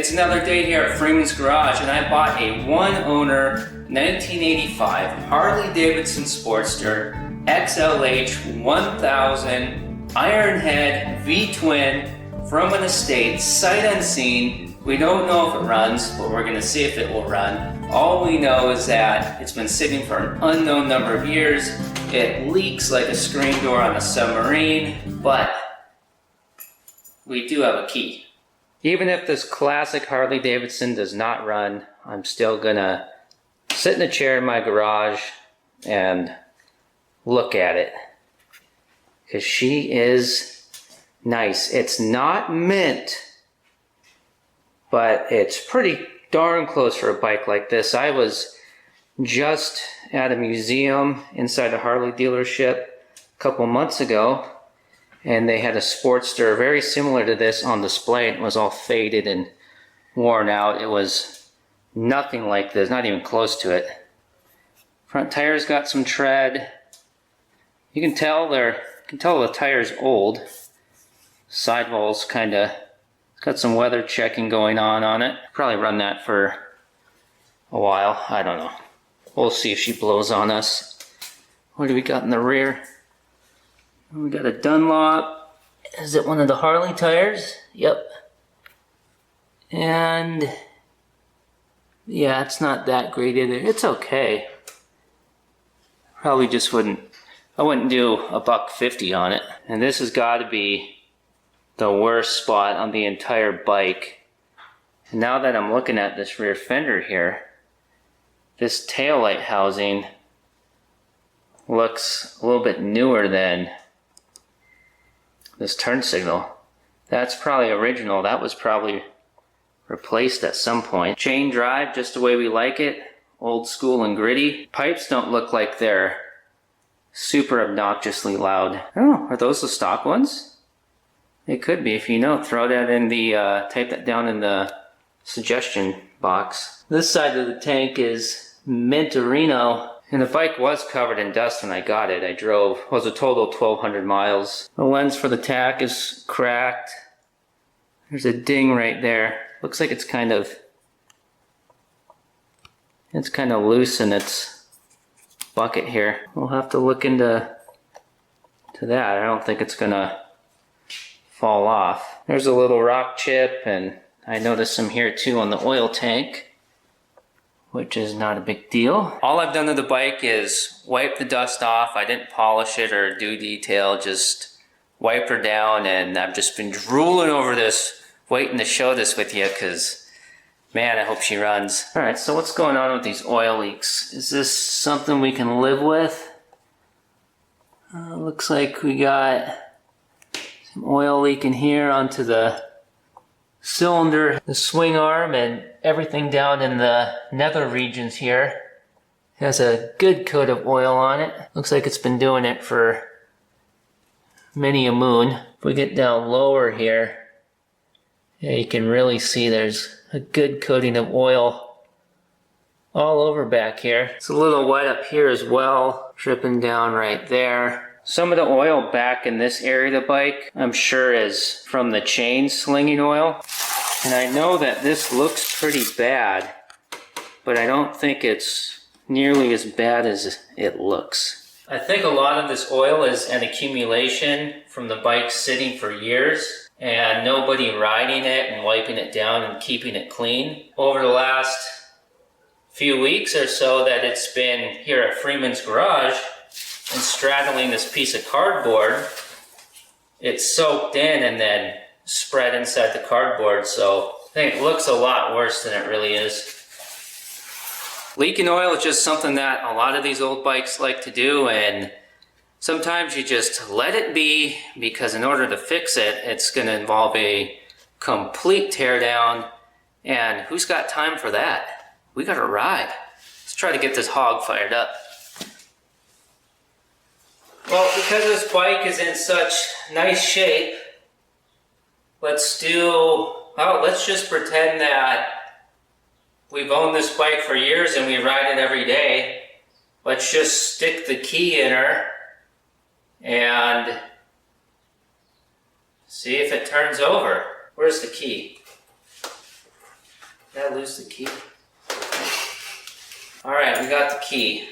It's another day here at Freeman's Garage, and I bought a one-owner 1985 Harley Davidson Sportster XLH 1000 Ironhead V-twin from an estate, sight unseen. We don't know if it runs, but we're gonna see if it will run. All we know is that it's been sitting for an unknown number of years. It leaks like a screen door on a submarine, but we do have a key. Even if this classic Harley Davidson does not run, I'm still gonna sit in a chair in my garage and look at it, because she is nice. It's not mint, but it's pretty darn close for a bike like this. I was just at a museum inside a Harley dealership a couple months ago, and they had a Sportster very similar to this on display. It was all faded and worn out. It was nothing like this, not even close to it. Front tires got some tread. You can tell the tire's old. Sidewall's kinda got some weather checking going on it. Probably run that for a while. I don't know. We'll see if she blows on us. What do we got in the rear? We got a Dunlop. Is it one of the Harley tires? Yep. And yeah, it's not that great either. It's okay. Probably just I wouldn't do $150 on it. And this has got to be the worst spot on the entire bike. And now that I'm looking at this rear fender here, this taillight housing looks a little bit newer than this turn signal. That's probably original. That was probably replaced at some point. Chain drive, just the way we like it. Old school and gritty. Pipes don't look like they're super obnoxiously loud. Oh, are those the stock ones? They could be. If you know, throw that in the, type that down in the suggestion box. This side of the tank is Mintorino. And the bike was covered in dust when I got it. It was a total of 1,200 miles. The lens for the tack is cracked. There's a ding right there. Looks like it's kind of loose in its bucket here. We'll have to look into that. I don't think it's gonna fall off. There's a little rock chip, and I noticed some here too on the oil tank, which is not a big deal. All I've done to the bike is wipe the dust off. I didn't polish it or do detail, just wipe her down, and I've just been drooling over this, waiting to show this with you, because man, I hope she runs. All right, so what's going on with these oil leaks? Is this something we can live with? Looks like we got some oil leaking here onto the cylinder, the swing arm, and everything down in the nether regions here. It has a good coat of oil on it. Looks like it's been doing it for many a moon. If we get down lower here, yeah, you can really see there's a good coating of oil all over back here. It's a little wet up here as well, dripping down right there. Some of the oil back in this area of the bike, I'm sure, is from the chain slinging oil. And I know that this looks pretty bad, but I don't think it's nearly as bad as it looks. I think a lot of this oil is an accumulation from the bike sitting for years and nobody riding it and wiping it down and keeping it clean. Over the last few weeks or so that it's been here at Freeman's Garage and straddling this piece of cardboard, it's soaked in and then spread inside the cardboard, so I think it looks a lot worse than it really is. Leaking oil is just something that a lot of these old bikes like to do, and sometimes you just let it be, because in order to fix it, it's going to involve a complete teardown, and who's got time for that? We got to ride. Let's try to get this hog fired up. Well, because this bike is in such nice shape, let's just pretend that we've owned this bike for years and we ride it every day. Let's just stick the key in her and see if it turns over. Where's the key? Did I lose the key? Alright, we got the key.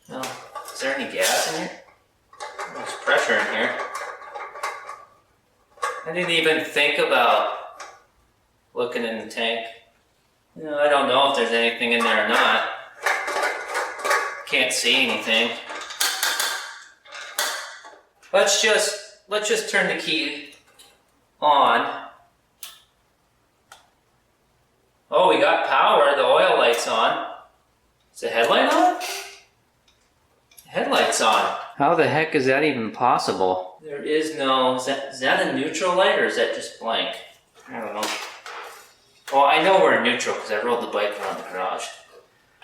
Oh, is there any gas in here? There's pressure in here. I didn't even think about looking in the tank. You know, I don't know if there's anything in there or not. Can't see anything. Let's just turn the key on. Oh, we got power. The oil light's on. Is the headlight on? The headlight's on. How the heck is that even possible? There is no... Is that a neutral light or is that just blank? I don't know. Well, I know we're in neutral because I rolled the bike around the garage.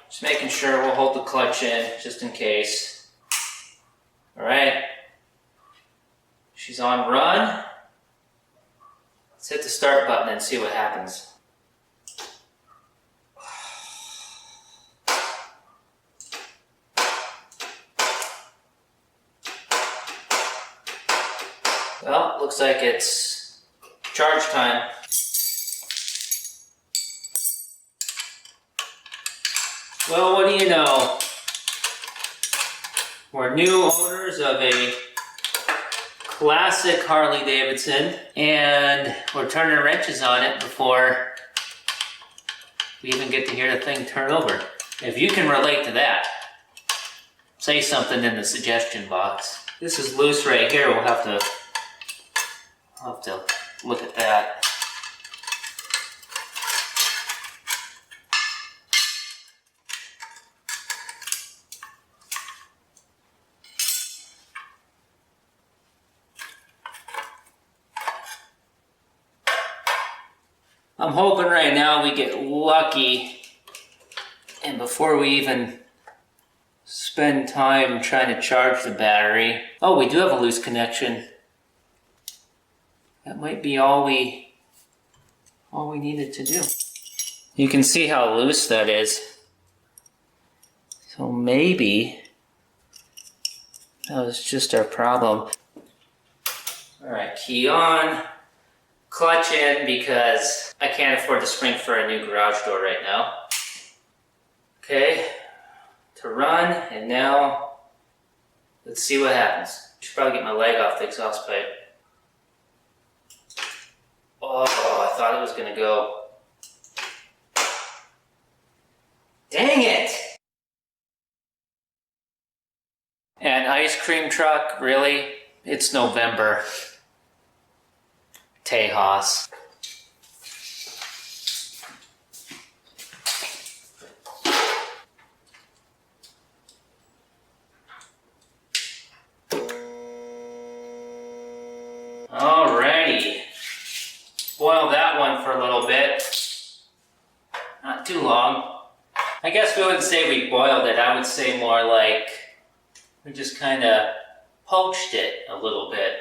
Just making sure we'll hold the clutch in just in case. Alright. She's on run. Let's hit the start button and see what happens. Well, looks like it's charge time. Well, what do you know? We're new owners of a classic Harley Davidson, and we're turning wrenches on it before we even get to hear the thing turn over. If you can relate to that, say something in the suggestion box. This is loose right here. I'll have to look at that. I'm hoping right now we get lucky, and before we even spend time trying to charge the battery. Oh, we do have a loose connection. That might be all we needed to do. You can see how loose that is. So maybe that was just our problem. Alright, key on. Clutch in because I can't afford to spring for a new garage door right now. Okay, to run, and now let's see what happens. Should probably get my leg off the exhaust pipe. Oh, I thought it was gonna go. Dang it! An ice cream truck, really? It's November. Tejas. Alrighty. Boil that one for a little bit. Not too long. I guess we wouldn't say we boiled it. I would say more like we just kind of poached it a little bit.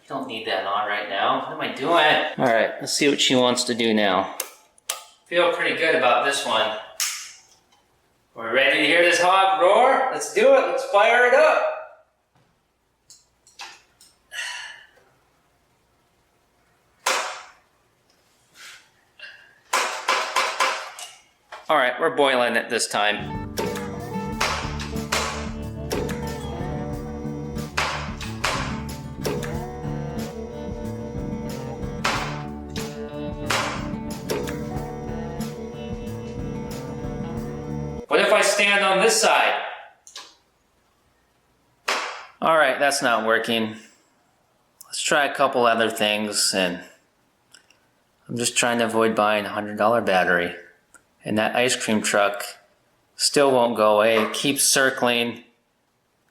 Don't need that on right now. What am I doing? Alright, let's see what she wants to do now. Feel pretty good about this one. We're ready to hear this hog roar? Let's do it. Let's fire it up. Alright, we're boiling it this time. What if I stand on this side? Alright, that's not working. Let's try a couple other things, and I'm just trying to avoid buying a $100 battery. And that ice cream truck still won't go away. It keeps circling.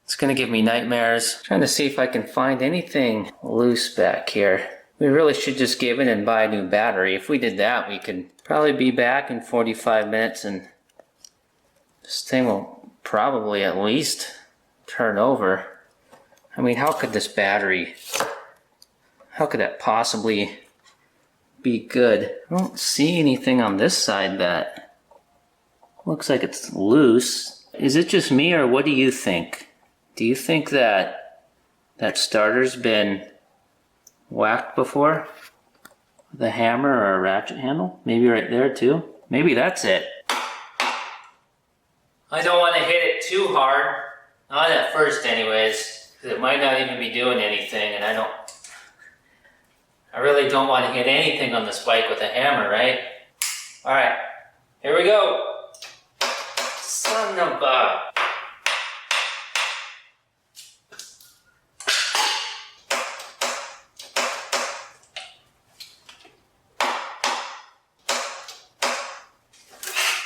It's gonna give me nightmares. I'm trying to see if I can find anything loose back here. We really should just give in and buy a new battery. If we did that, we could probably be back in 45 minutes and this thing will probably at least turn over. I mean, how could this battery, how could that possibly be good? I don't see anything on this side that looks like it's loose. Is it just me, or what do you think? Do you think that that starter's been whacked before with a hammer or a ratchet handle. Maybe right there too. Maybe that's it. I don't want to hit it too hard. Not at first anyways, because it might not even be doing anything, and I really don't want to hit anything on this bike with a hammer, right? Alright, here we go. Son of a...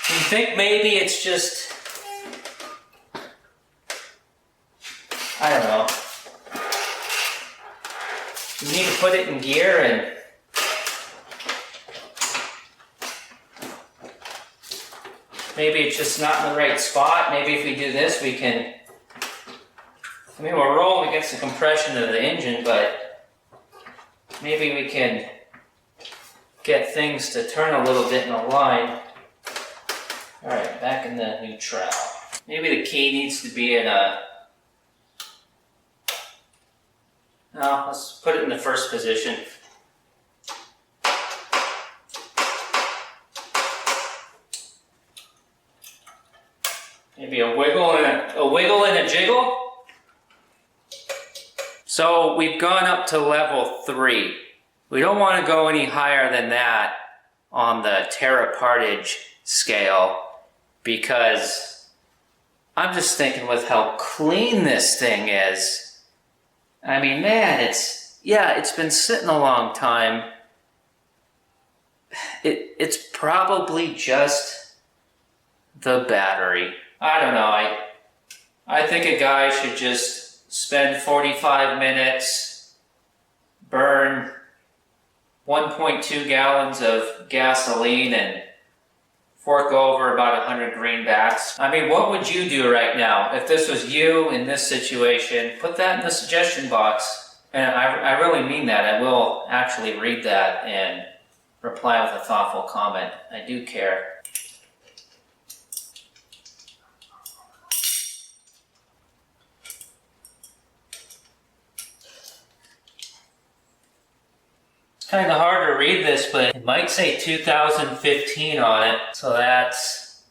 You think maybe it's just... I don't know. You need to put it in gear and maybe it's just not in the right spot. Maybe if we do this we can, I mean, we're rolling against the compression of the engine, but maybe we can get things to turn a little bit in a line. Alright, back in the neutral. Maybe the key needs to be in a... No, let's put it in the first position. Maybe a wiggle and a jiggle. So we've gone up to level 3. We don't want to go any higher than that on the tear apartage scale, because I'm just thinking with how clean this thing is. I mean, man, it's been sitting a long time. It's probably just the battery. I don't know, I think a guy should just spend 45 minutes, burn 1.2 gallons of gasoline, and fork over about 100 greenbacks. I mean, what would you do right now if this was you in this situation? Put that in the suggestion box. And I really mean that. I will actually read that and reply with a thoughtful comment. I do care. Kind of hard to read this, but it might say 2015 on it, so that's...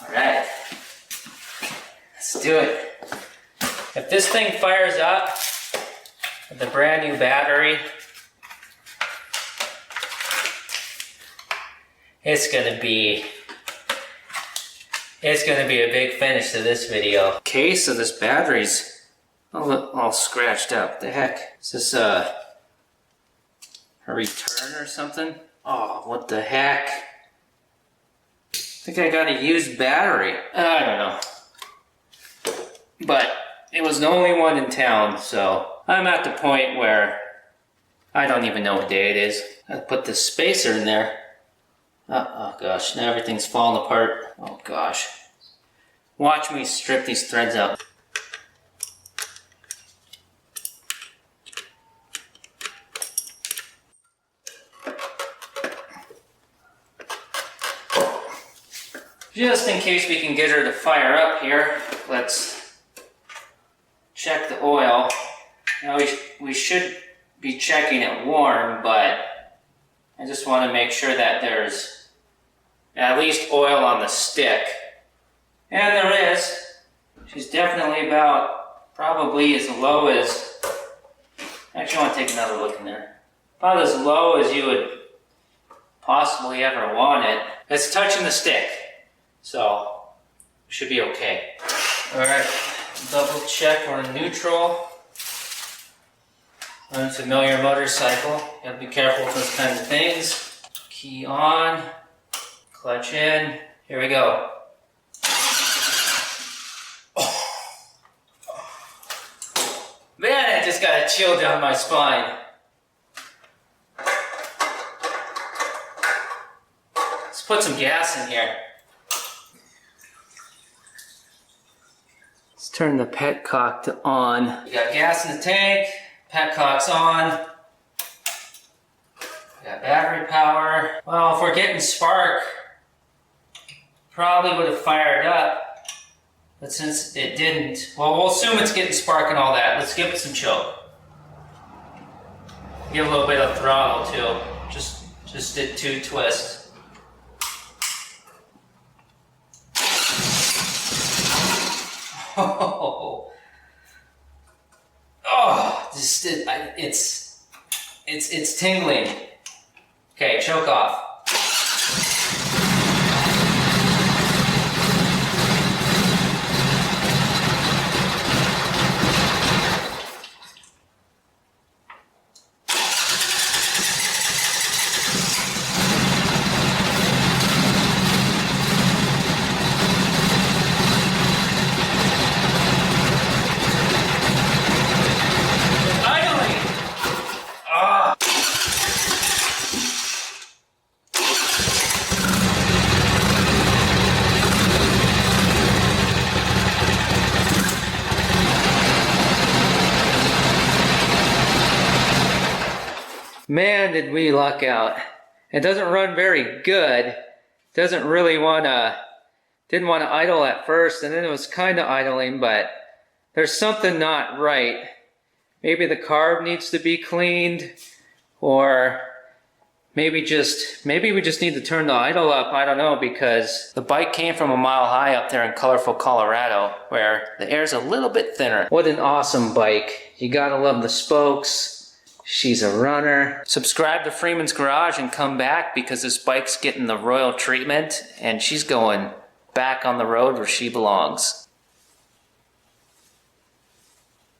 Alright, let's do it. If this thing fires up with a brand new battery, it's gonna be a big finish to this video. Case of this battery's all scratched up. What the heck? Is this a return or something? Oh, what the heck? I think I got a used battery. I don't know. But it was the only one in town, so I'm at the point where I don't even know what day it is. I put this spacer in there. Oh gosh, now everything's falling apart. Oh gosh. Watch me strip these threads out. Just in case we can get her to fire up here, let's check the oil. Now we should be checking it warm, but I just want to make sure that there's at least oil on the stick. And there is. She's definitely about, probably as low as, actually I want to take another look in there. About as low as you would possibly ever want it. It's touching the stick, so we should be okay. Alright, double check we're in neutral. Unfamiliar motorcycle, you gotta be careful with those kinds of things. Key on, clutch in, here we go. Man, I just got a chill down my spine. Let's put some gas in here. Let's turn the petcock to on. We got gas in the tank, petcock's on. Got battery power. Well, if we're getting spark, probably would have fired up. But since it didn't, well, we'll assume it's getting spark and all that. Let's give it some choke. Give a little bit of throttle too. Just did 2 twists. Oh, it's tingling. Okay, choke off. Man, did we luck out. It doesn't run very good. Doesn't really didn't want to idle at first, and then it was kind of idling, but there's something not right. Maybe the carb needs to be cleaned, or maybe we just need to turn the idle up. I don't know, because the bike came from a mile high up there in colorful Colorado, where the air's a little bit thinner. What an awesome bike. You gotta love the spokes. She's a runner. Subscribe to Freeman's Garage and come back, because this bike's getting the royal treatment and she's going back on the road where she belongs.